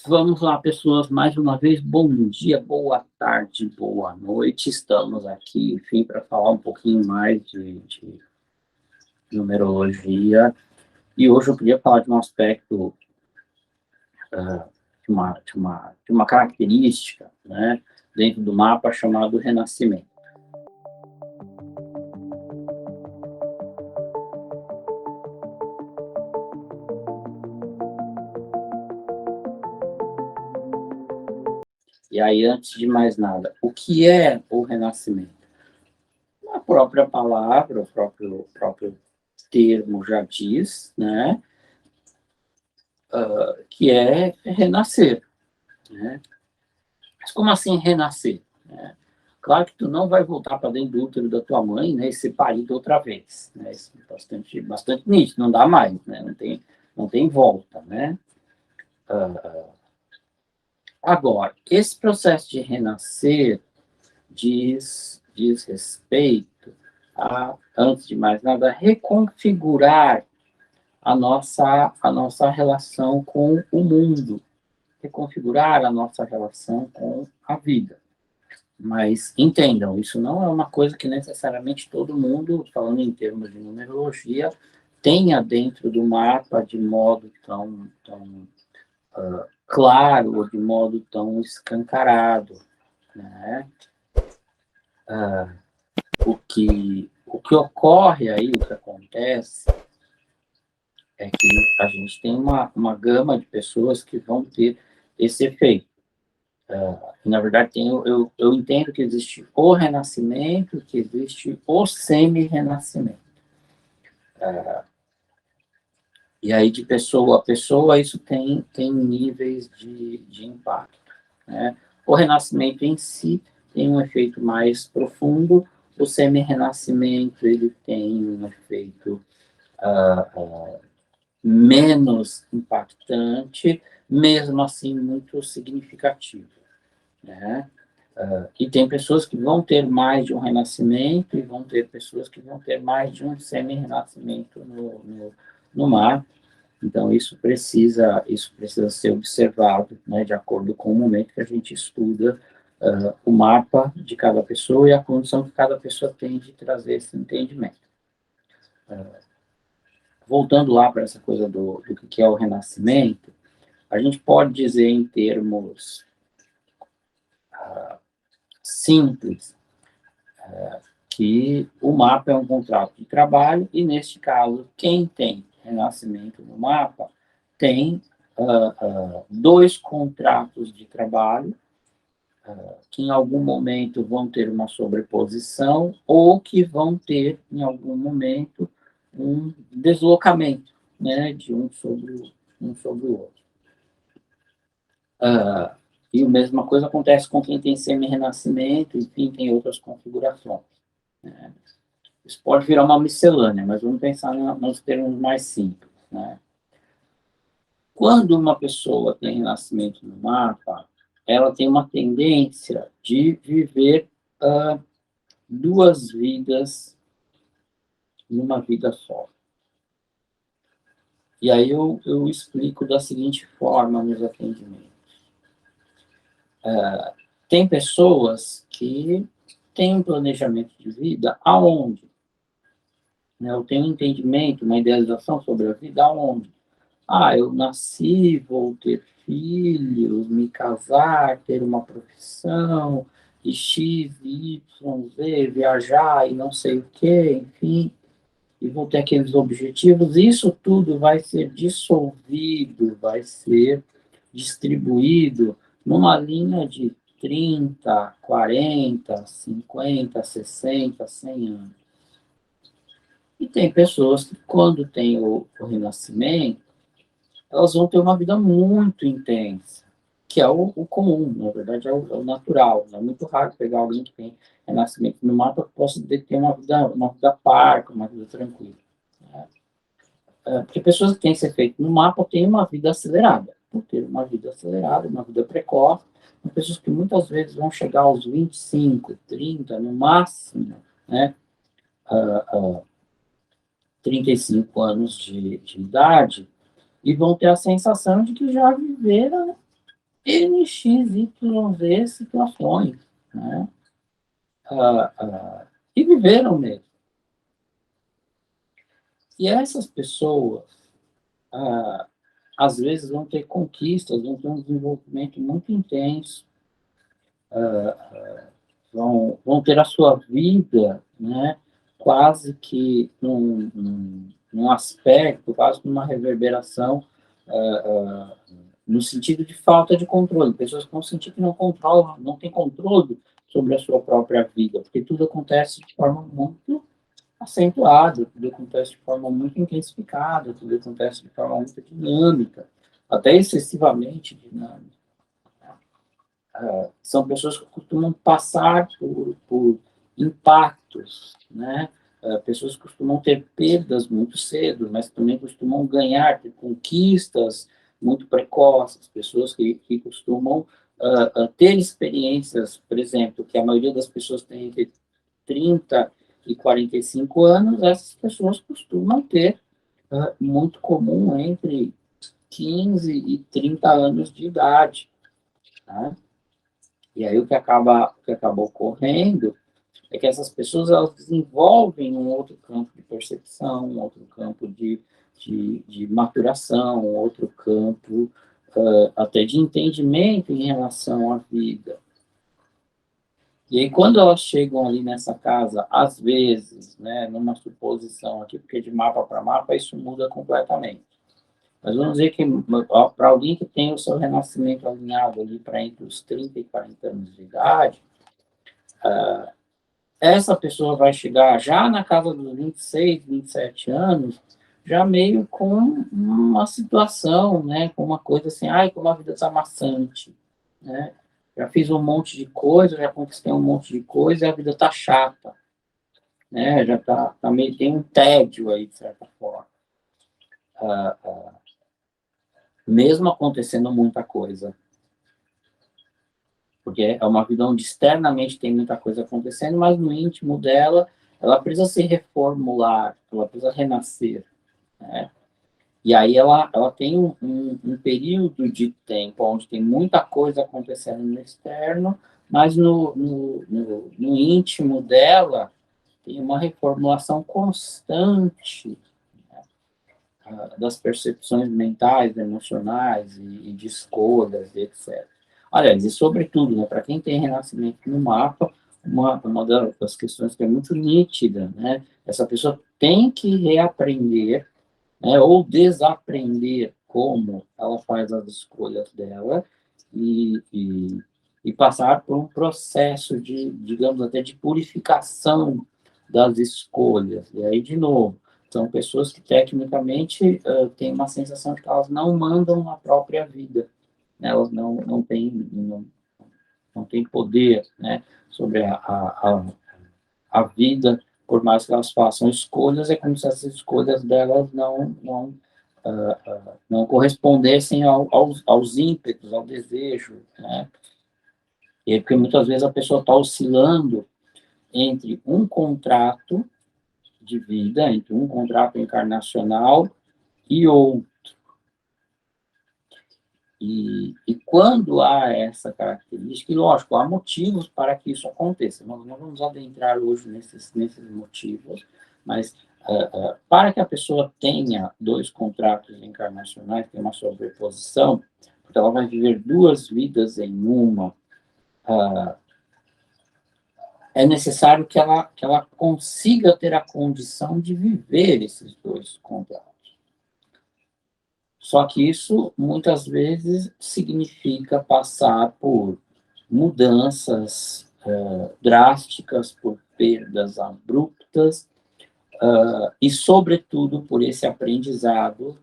Vamos lá, pessoas, mais uma vez, bom dia, boa tarde, boa noite. Estamos aqui, enfim, para falar um pouquinho mais de numerologia. E hoje eu queria falar de um aspecto, de uma característica, né, dentro do mapa chamado renascimento. E aí, antes de mais nada, o que é o renascimento? A própria palavra, o próprio termo já diz, né, que é renascer, né? Mas como assim renascer? Né? Claro que tu não vai voltar para dentro do útero da tua mãe, né, e ser parido outra vez, né? Isso é bastante nítido, não dá mais, né? Não tem volta, né? Agora, esse processo de renascer diz respeito a, antes de mais nada, reconfigurar a nossa relação com o mundo, reconfigurar a nossa relação com a vida. Mas entendam, isso não é uma coisa que necessariamente todo mundo, falando em termos de numerologia, tenha dentro do mapa de modo tão claro ou de modo tão escancarado, né? O que ocorre aí, o que acontece, é que a gente tem uma gama de pessoas que vão ter esse efeito. Na verdade, eu entendo que existe o renascimento, que existe o semi-renascimento. E aí, de pessoa a pessoa, isso tem níveis de impacto, né? O renascimento em si tem um efeito mais profundo, o semi-renascimento ele tem um efeito menos impactante, mesmo assim muito significativo, né? E tem pessoas que vão ter mais de um renascimento e vão ter pessoas que vão ter mais de um semi-renascimento no mar. Então, isso precisa ser observado, né, de acordo com o momento que a gente estuda o mapa de cada pessoa e a condição que cada pessoa tem de trazer esse entendimento. Voltando lá para essa coisa do que é o renascimento, a gente pode dizer em termos simples que o mapa é um contrato de trabalho e, neste caso, quem tem renascimento no mapa tem dois contratos de trabalho que em algum momento vão ter uma sobreposição ou que vão ter em algum momento um deslocamento, né, de um sobre o outro. E a mesma coisa acontece com quem tem semi-renascimento, enfim, tem outras configurações, né? Isso pode virar uma miscelânea, mas vamos pensar nos termos mais simples, né? Quando uma pessoa tem renascimento no mapa, ela tem uma tendência de viver duas vidas numa vida só. E aí eu explico da seguinte forma nos atendimentos. Tem pessoas que têm um planejamento de vida aonde? Né, eu tenho um entendimento, uma idealização sobre a vida aonde? Eu nasci, vou ter filhos, me casar, ter uma profissão, e X, Y, Z, viajar e não sei o quê, enfim, e vou ter aqueles objetivos. Isso tudo vai ser dissolvido, vai ser distribuído numa linha de 30, 40, 50, 60, 100 anos. E tem pessoas que, quando tem o renascimento, elas vão ter uma vida muito intensa, que é o comum, na verdade é o natural. É muito raro pegar alguém que tem renascimento no mapa que possa ter uma vida parca, uma vida tranquila, né? Porque pessoas que têm esse efeito no mapa têm uma vida acelerada. Por ter uma vida acelerada, uma vida precoce, são pessoas que muitas vezes vão chegar aos 25, 30, no máximo, né? 35 anos de idade, e vão ter a sensação de que já viveram N, X, Y, Z situações, né? E viveram mesmo. E essas pessoas, às vezes, vão ter conquistas, vão ter um desenvolvimento muito intenso, vão ter a sua vida, né, quase que num aspecto, quase que numa reverberação, no sentido de falta de controle. Pessoas que vão sentir que não controlam, não têm controle sobre a sua própria vida, porque tudo acontece de forma muito acentuada, tudo acontece de forma muito intensificada, tudo acontece de forma muito dinâmica, até excessivamente dinâmica. São pessoas que costumam passar por impactos, né? Pessoas que costumam ter perdas muito cedo, mas também costumam ganhar, ter conquistas muito precoces, pessoas que costumam ter experiências, por exemplo, que a maioria das pessoas tem entre 30 e 45 anos, essas pessoas costumam ter muito comum entre 15 e 30 anos de idade, tá? E aí o que acaba ocorrendo é que essas pessoas elas desenvolvem um outro campo de percepção, um outro campo de maturação, um outro campo até de entendimento em relação à vida. E aí, quando elas chegam ali nessa casa, às vezes, né, numa suposição aqui, porque de mapa para mapa isso muda completamente. Mas vamos dizer que para alguém que tem o seu renascimento alinhado ali para entre os 30 e 40 anos de idade, essa pessoa vai chegar já na casa dos 26, 27 anos, já meio com uma situação, né, com uma coisa assim, ai, como a vida está maçante, né? Já fiz um monte de coisa, já conquistei um monte de coisa e a vida está chata, né? Já tá meio, tem um tédio aí, de certa forma. Mesmo acontecendo muita coisa. Porque é uma vida onde externamente tem muita coisa acontecendo, mas no íntimo dela, ela precisa se reformular, ela precisa renascer, né? E aí ela tem um período de tempo onde tem muita coisa acontecendo no externo, mas no íntimo dela tem uma reformulação constante das percepções mentais, emocionais e de escolhas, etc. Aliás, e sobretudo, né, para quem tem renascimento no mapa, uma das questões que é muito nítida, né, essa pessoa tem que reaprender, né, ou desaprender como ela faz as escolhas dela e passar por um processo de, digamos, até de purificação das escolhas. E aí, de novo, são pessoas que, tecnicamente, têm uma sensação de que elas não mandam a própria vida, né? Elas não têm poder, né, sobre a vida, por mais que elas façam escolhas, é como se essas escolhas delas não correspondessem aos ímpetos, ao desejo, né? E é porque muitas vezes a pessoa está oscilando entre um contrato de vida, entre um contrato encarnacional e outro. E quando há essa característica, e lógico, há motivos para que isso aconteça, nós não vamos adentrar hoje nesses motivos, mas para que a pessoa tenha dois contratos encarnacionais, tem uma sobreposição, porque ela vai viver duas vidas em uma, é necessário que ela consiga ter a condição de viver esses dois contratos. Só que isso, muitas vezes, significa passar por mudanças drásticas, por perdas abruptas, e, sobretudo, por esse aprendizado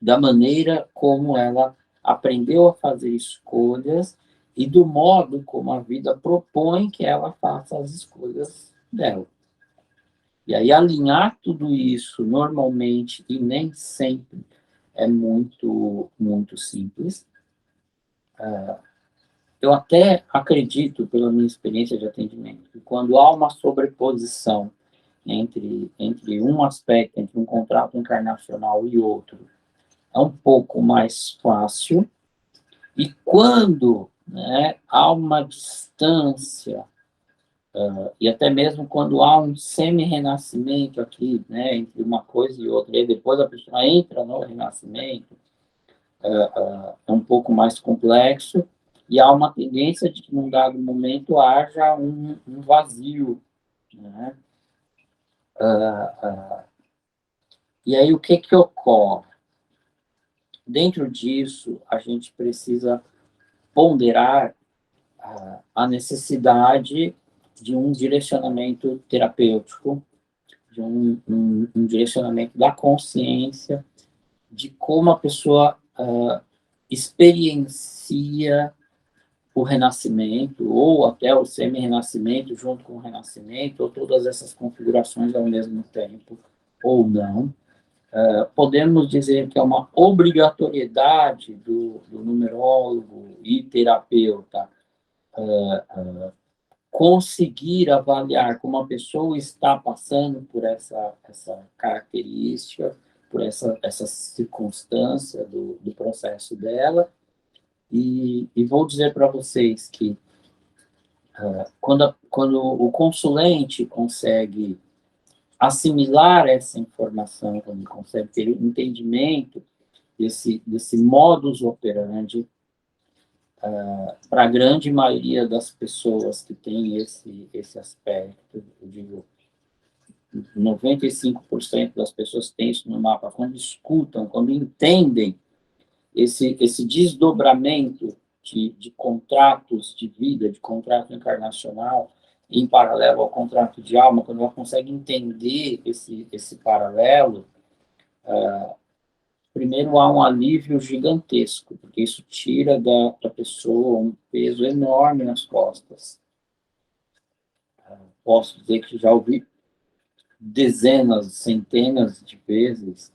da maneira como ela aprendeu a fazer escolhas e do modo como a vida propõe que ela faça as escolhas dela. E aí alinhar tudo isso normalmente e nem sempre é muito, muito simples. Eu até acredito, pela minha experiência de atendimento, que quando há uma sobreposição entre um aspecto, entre um contrato encarnacional e outro, é um pouco mais fácil, E quando, né, há uma distância, e até mesmo quando há um semi-renascimento aqui, né, entre uma coisa e outra, e depois a pessoa entra no renascimento, é um pouco mais complexo, e há uma tendência de que, num dado momento, haja um vazio, né? E aí, o que ocorre? Dentro disso, a gente precisa ponderar a necessidade de um direcionamento terapêutico, de um direcionamento da consciência, de como a pessoa experiencia o renascimento, ou até o semi-renascimento junto com o renascimento, ou todas essas configurações ao mesmo tempo, ou não. Podemos dizer que é uma obrigatoriedade do numerólogo e terapeuta conseguir avaliar como a pessoa está passando por essa característica, por essa circunstância do processo dela. E vou dizer para vocês que quando o consulente consegue assimilar essa informação, quando consegue ter um entendimento desse modus operandi, para a grande maioria das pessoas que tem esse aspecto, eu digo, 95% das pessoas têm isso no mapa, quando escutam, quando entendem esse desdobramento de contratos de vida, de contrato encarnacional, em paralelo ao contrato de alma, quando ela consegue entender esse paralelo, primeiro há um alívio gigantesco, porque isso tira da pessoa um peso enorme nas costas. Posso dizer que já ouvi dezenas, centenas de vezes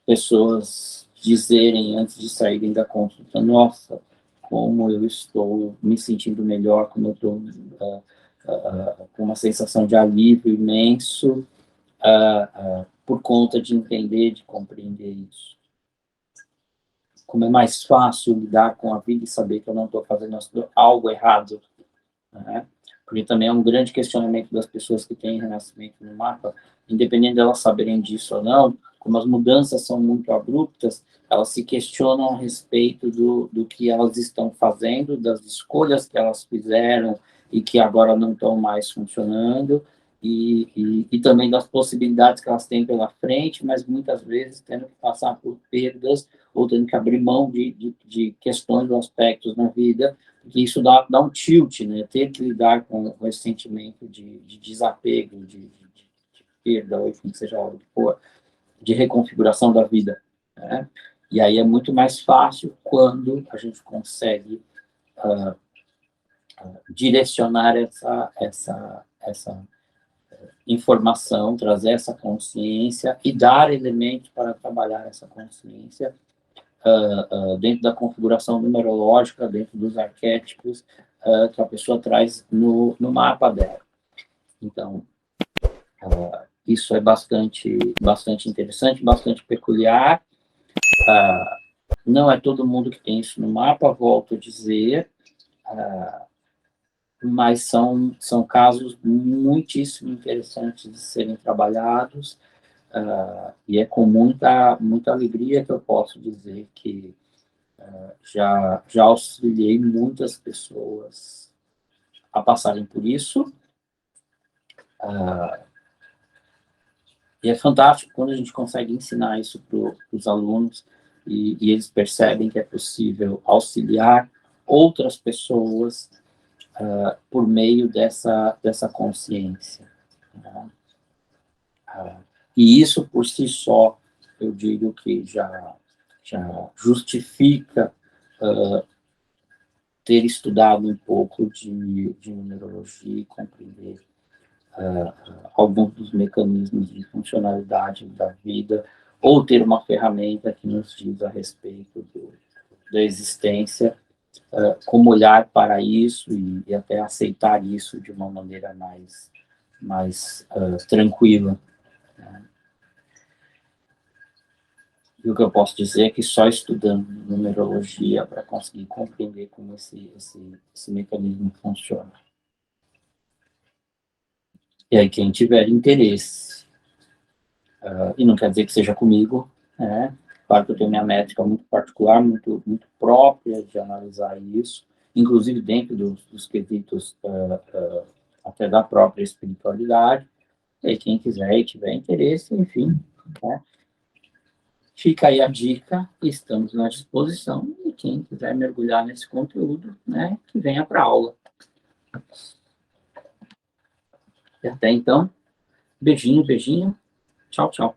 pessoas dizerem antes de saírem da consulta: nossa, como eu estou me sentindo melhor, como eu estou com uma sensação de alívio imenso por conta de entender, de compreender isso. Como é mais fácil lidar com a vida e saber que eu não estou fazendo algo errado, né? Porque também é um grande questionamento das pessoas que têm renascimento no mapa, independente de elas saberem disso ou não, como as mudanças são muito abruptas, elas se questionam a respeito do que elas estão fazendo, das escolhas que elas fizeram e que agora não estão mais funcionando, e também das possibilidades que elas têm pela frente, mas muitas vezes tendo que passar por perdas ou tendo que abrir mão de questões ou aspectos na vida, porque isso dá um tilt, né? Ter que lidar com esse sentimento de desapego, de perda, ou enfim, seja lá o que for, de reconfiguração da vida, né? E aí é muito mais fácil quando a gente consegue direcionar essa informação, trazer essa consciência e dar elementos para trabalhar essa consciência dentro da configuração numerológica, dentro dos arquétipos que a pessoa traz no mapa dela. Então, isso é bastante interessante, bastante peculiar. Não é todo mundo que tem isso no mapa, volto a dizer, mas são casos muitíssimo interessantes de serem trabalhados, e é com muita alegria que eu posso dizer que já auxiliei muitas pessoas a passarem por isso, e é fantástico quando a gente consegue ensinar isso para os alunos e eles percebem que é possível auxiliar outras pessoas por meio dessa consciência, né? E isso por si só, eu digo que já justifica ter estudado um pouco de numerologia e compreender alguns dos mecanismos de funcionalidade da vida, ou ter uma ferramenta que nos diz a respeito da existência, como olhar para isso e até aceitar isso de uma maneira mais tranquila, né? E o que eu posso dizer é que só estudando numerologia para conseguir compreender como esse mecanismo funciona. E aí, quem tiver interesse, e não quer dizer que seja comigo, né? Claro que eu tenho minha métrica muito particular, muito própria de analisar isso, inclusive dentro dos quesitos até da própria espiritualidade. E aí, quem quiser e tiver interesse, enfim, né? Fica aí a dica, estamos à disposição, e quem quiser mergulhar nesse conteúdo, né, que venha para a aula. E até então, beijinho, beijinho, tchau, tchau.